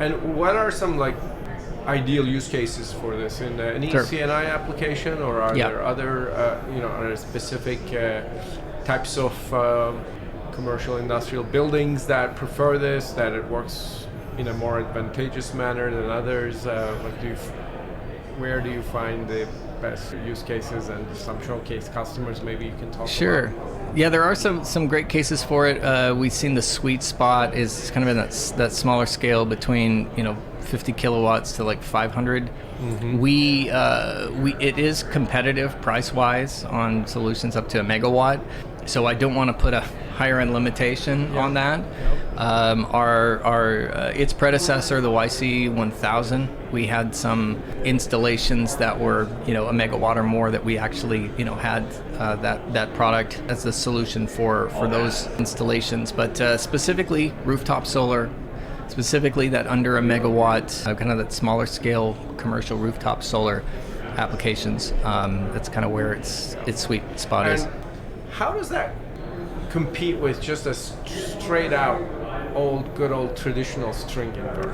And what are some like ideal use cases for this in any Sure. CNI application, or are Yeah. there other are there specific types of commercial industrial buildings that prefer this, that it works in a more advantageous manner than others? Where do you find the best use cases and some showcase customers maybe you can talk Sure. about? Yeah, there are some great cases for it. We've seen the sweet spot is kind of in that smaller scale between 50 kilowatts to like 500. Mm-hmm. It is competitive price wise on solutions up to a megawatt. So I don't want to put a higher end limitation on that. Yep. Its predecessor, the YC1000, we had some installations that were a megawatt or more that we actually had that product as a solution for those installations. But specifically rooftop solar, specifically that under a megawatt, kind of that smaller scale commercial rooftop solar applications. That's kind of where its sweet spot is. How does that compete with just a straight out good old traditional string inverter?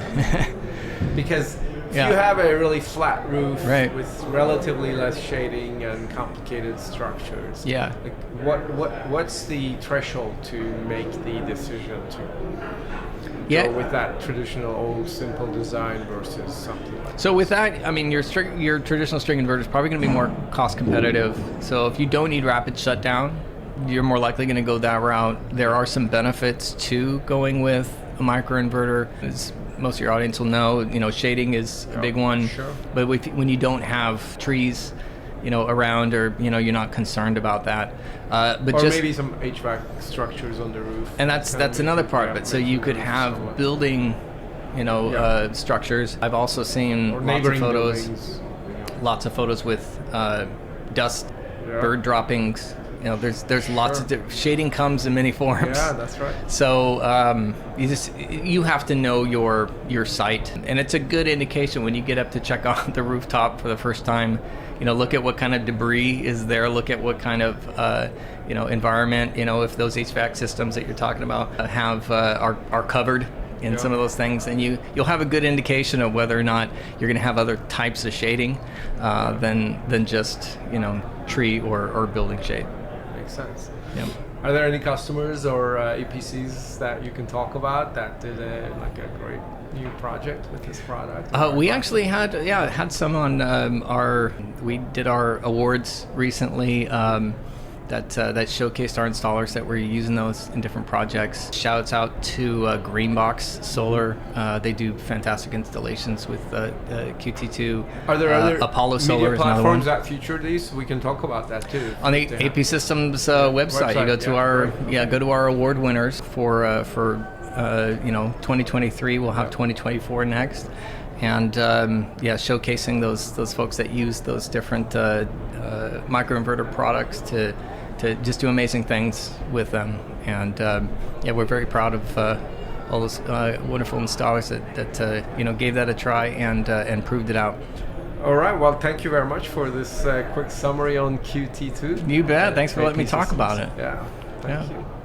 Because if you have a really flat roof with relatively less shading and complicated structures, what's the threshold to make the decision to go with that traditional old simple design versus something like that? So with that, I mean, your traditional string inverter is probably going to be more cost competitive. So if you don't need rapid shutdown, you're more likely going to go that route. There are some benefits to going with a microinverter. As most of your audience will know, shading is a big one. Sure. But when you don't have trees, around, or you're not concerned about that. But maybe some HVAC structures on the roof. And that's another part of it. So you could have building, structures. I've also seen lots of photos with dust, bird droppings. There's lots of shading comes in many forms. Yeah, that's right. So you have to know your site, and it's a good indication when you get up to check on the rooftop for the first time. Look at what kind of debris is there. Look at what kind of environment. If those HVAC systems that you're talking about are covered in some of those things, and you'll have a good indication of whether or not you're going to have other types of shading than just tree or building shade. Makes sense. Yep. Are there any customers or EPCs that you can talk about that did a great new project with this product? We actually had some on we did our awards recently that showcased our installers that were using those in different projects. Shouts out to Greenbox Solar. They do fantastic installations with QT2. Are there other Apollo media Solar is another one platforms that feature these? We can talk about that too. On the APsystems website, you go to our award winners for 2023. We'll have 2024 next. And showcasing those folks that use those different microinverter products to just do amazing things with them. And we're very proud of all those wonderful installers that gave that a try and proved it out. All right. Well, thank you very much for this quick summary on QT2. You bet. Thanks for letting me talk about it. Yeah. Thank you.